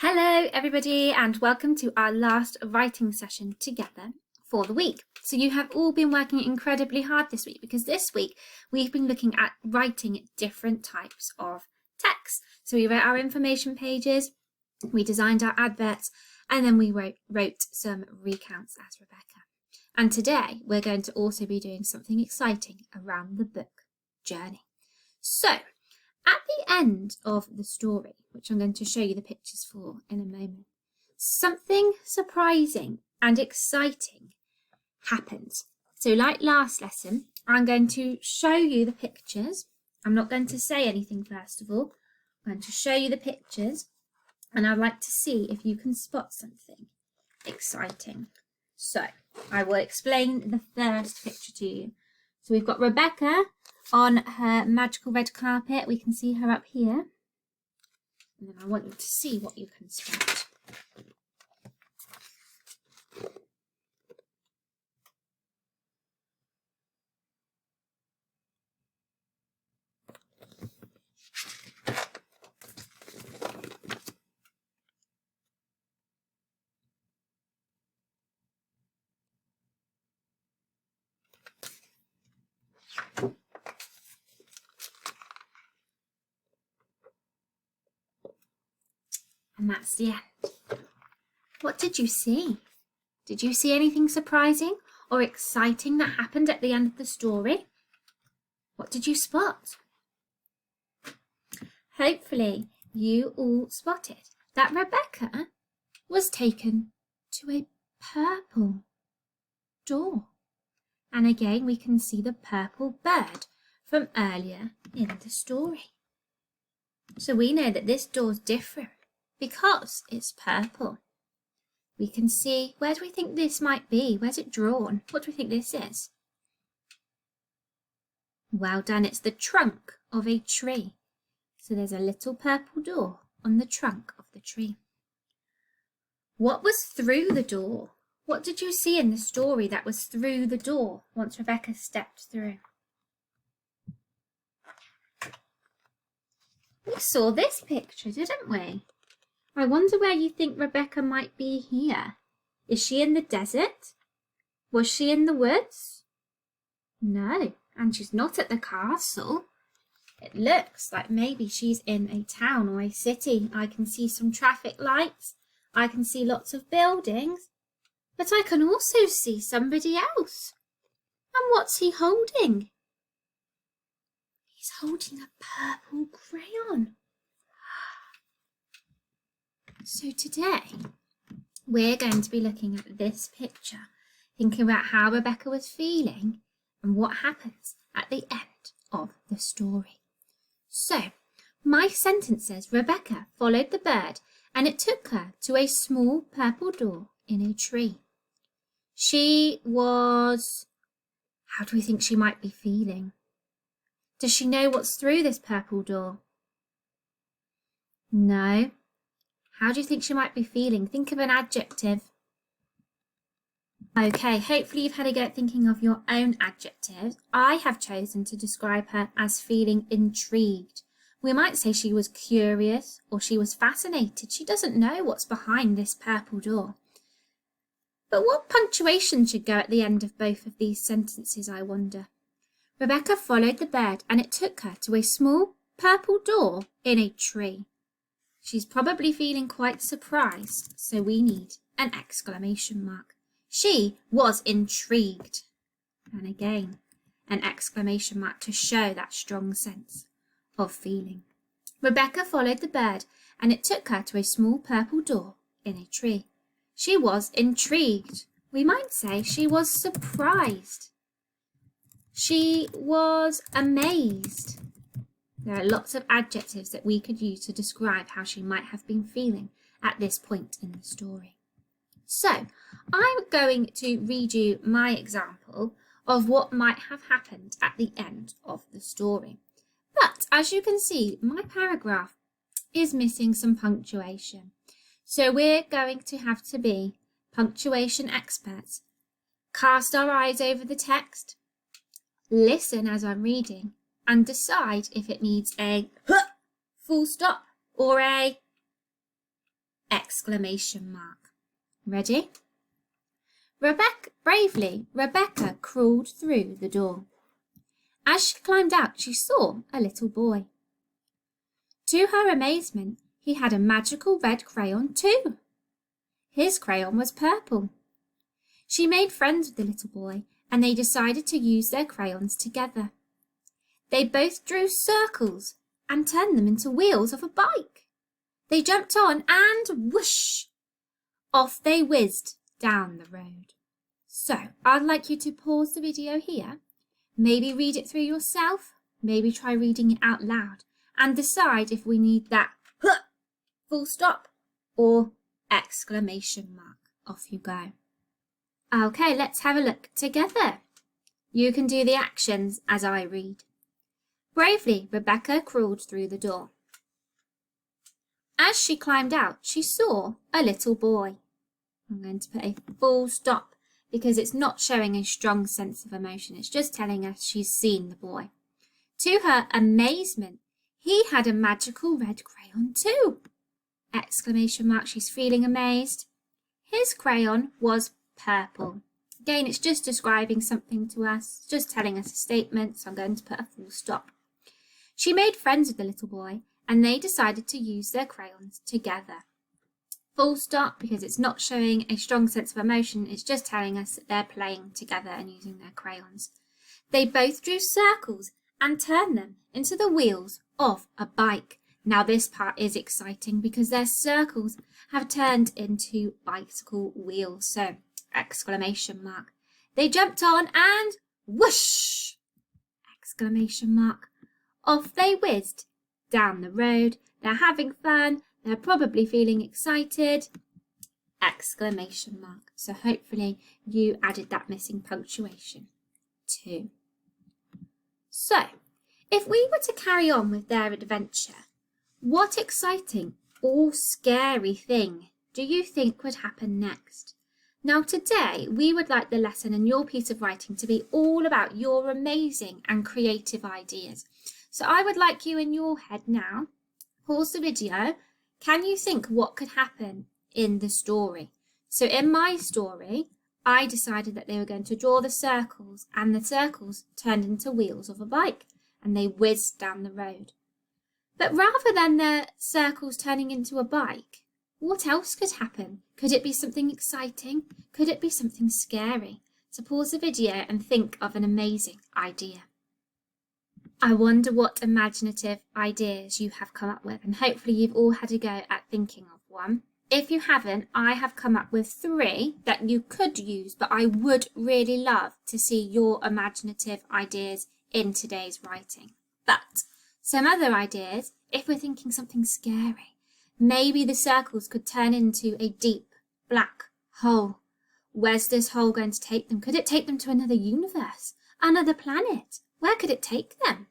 Hello everybody and welcome to our last writing session together for the week. So you have all been working incredibly hard this week because this week we've been looking at writing different types of text. So we wrote our information pages, we designed our adverts, and then we wrote some recounts as Rebecca. And today we're going to also be doing something exciting around the book journey. So at the end of the story, which I'm going to show you the pictures for in a moment, something surprising and exciting happens. So like last lesson, I'm going to show you the pictures. I'm not going to say anything first of all. I'm going to show you the pictures and I'd like to see if you can spot something exciting. So I will explain the first picture to you. So we've got Rebecca on her magical red carpet. We can see her up here. And then I want you to see what you can spot. And that's the end. What did you see? Did you see anything surprising or exciting that happened at the end of the story? What did you spot? Hopefully you all spotted that Rebecca was taken to a purple door. And again, we can see the purple bird from earlier in the story. So we know that this door's different because it's purple. We can see, where do we think this might be? Where's it drawn? What do we think this is? Well done, it's the trunk of a tree. So there's a little purple door on the trunk of the tree. What was through the door? What did you see in the story that was through the door once Rebecca stepped through? We saw this picture, didn't we? I wonder where you think Rebecca might be here. Is she in the desert? Was she in the woods? No, and she's not at the castle. It looks like maybe she's in a town or a city. I can see some traffic lights. I can see lots of buildings. But I can also see somebody else. And what's he holding? He's holding a purple crayon. So today, we're going to be looking at this picture, thinking about how Rebecca was feeling and what happens at the end of the story. So, my sentence says, Rebecca followed the bird and it took her to a small purple door in a tree. She was... How do we think she might be feeling? Does she know what's through this purple door? No. How do you think she might be feeling? Think of an adjective. Okay, hopefully you've had a go at thinking of your own adjectives. I have chosen to describe her as feeling intrigued. We might say she was curious or she was fascinated. She doesn't know what's behind this purple door. But what punctuation should go at the end of both of these sentences, I wonder? Rebecca followed the bird and it took her to a small purple door in a tree. She's probably feeling quite surprised, so we need an exclamation mark. She was intrigued. And again, an exclamation mark to show that strong sense of feeling. Rebecca followed the bird and it took her to a small purple door in a tree. She was intrigued. We might say she was surprised. She was amazed. There are lots of adjectives that we could use to describe how she might have been feeling at this point in the story. So, I'm going to read you my example of what might have happened at the end of the story. But as you can see, my paragraph is missing some punctuation. So we're going to have to be punctuation experts. Cast our eyes over the text, listen as I'm reading, and decide if it needs a full stop or a exclamation mark. Ready? Bravely, Rebecca crawled through the door. As she climbed out, she saw a little boy. To her amazement, he had a magical red crayon too. His crayon was purple. She made friends with the little boy, and they decided to use their crayons together. They both drew circles and turned them into wheels of a bike. They jumped on and whoosh! Off they whizzed down the road. So, I'd like you to pause the video here, maybe read it through yourself, maybe try reading it out loud, and decide if we need that full stop or exclamation mark. Off you go. Okay, let's have a look together. You can do the actions as I read. Bravely, Rebecca crawled through the door. As she climbed out, she saw a little boy. I'm going to put a full stop because it's not showing a strong sense of emotion. It's just telling us she's seen the boy. To her amazement, he had a magical red crayon too! Exclamation mark, she's feeling amazed. His crayon was purple. Again, it's just describing something to us, just telling us a statement, so I'm going to put a full stop. She made friends with the little boy, and they decided to use their crayons together. Full stop, because it's not showing a strong sense of emotion, it's just telling us that they're playing together and using their crayons. They both drew circles and turned them into the wheels of a bike. Now this part is exciting because their circles have turned into bicycle wheels. So, exclamation mark. They jumped on and whoosh! Exclamation mark. Off they whizzed down the road. They're having fun. They're probably feeling excited. Exclamation mark. So hopefully you added that missing punctuation too. So, if we were to carry on with their adventure, what exciting or scary thing do you think would happen next? Now today, we would like the lesson and your piece of writing to be all about your amazing and creative ideas. So I would like you in your head now, pause the video. Can you think what could happen in the story? So in my story, I decided that they were going to draw the circles, and the circles turned into wheels of a bike and they whizzed down the road. But rather than the circles turning into a bike, what else could happen? Could it be something exciting? Could it be something scary? So pause the video and think of an amazing idea. I wonder what imaginative ideas you have come up with, and hopefully you've all had a go at thinking of one. If you haven't, I have come up with 3 that you could use, but I would really love to see your imaginative ideas in today's writing. But some other ideas, if we're thinking something scary, maybe the circles could turn into a deep black hole. Where's this hole going to take them? Could it take them to another universe? Another planet? Where could it take them?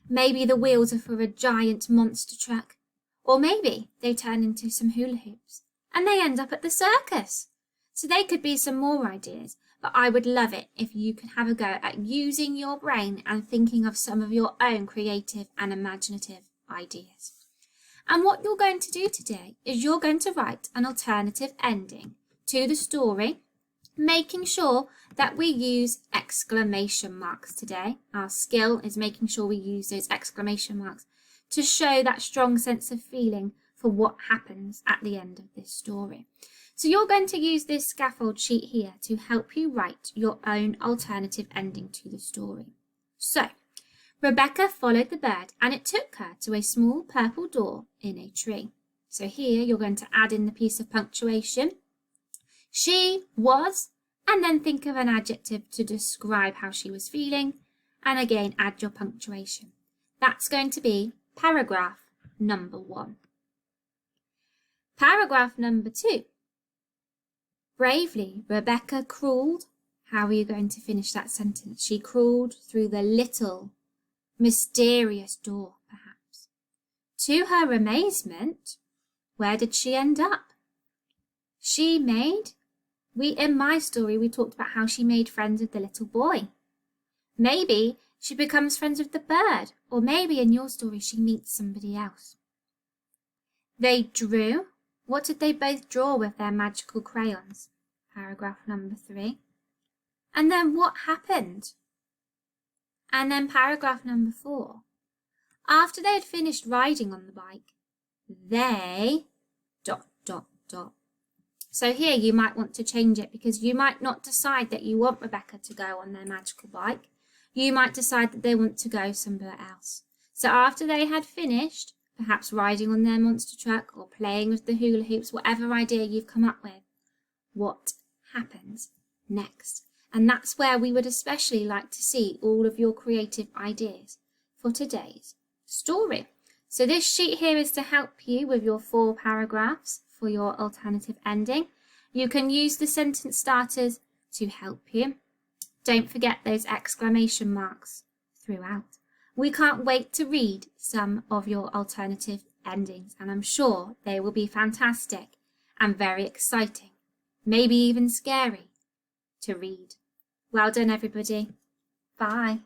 Maybe the wheels are for a giant monster truck. Or maybe they turn into some hula hoops and they end up at the circus. So they could be some more ideas, but I would love it if you could have a go at using your brain and thinking of some of your own creative and imaginative ideas. And what you're going to do today is you're going to write an alternative ending to the story, making sure that we use exclamation marks today. Our skill is making sure we use those exclamation marks to show that strong sense of feeling for what happens at the end of this story. So you're going to use this scaffold sheet here to help you write your own alternative ending to the story. So, Rebecca followed the bird and it took her to a small purple door in a tree. So here you're going to add in the piece of punctuation. She was, and then think of an adjective to describe how she was feeling, and again add your punctuation. That's going to be paragraph number 1. Paragraph number 2. Bravely, Rebecca crawled. How are you going to finish that sentence? She crawled through the little, mysterious door, perhaps. To her amazement, where did she end up? She made... In my story, we talked about how she made friends with the little boy. Maybe she becomes friends with the bird, or maybe in your story she meets somebody else. They drew. What did they both draw with their magical crayons? Paragraph number 3. And then what happened? And then paragraph number 4. After they had finished riding on the bike, they ... So here you might want to change it, because you might not decide that you want Rebecca to go on their magical bike. You might decide that they want to go somewhere else. So after they had finished, perhaps riding on their monster truck or playing with the hula hoops, whatever idea you've come up with, what happens next? And that's where we would especially like to see all of your creative ideas for today's story. So this sheet here is to help you with your 4 paragraphs for your alternative ending. You can use the sentence starters to help you. Don't forget those exclamation marks throughout. We can't wait to read some of your alternative endings, and I'm sure they will be fantastic and very exciting, maybe even scary to read. Well done, everybody. Bye.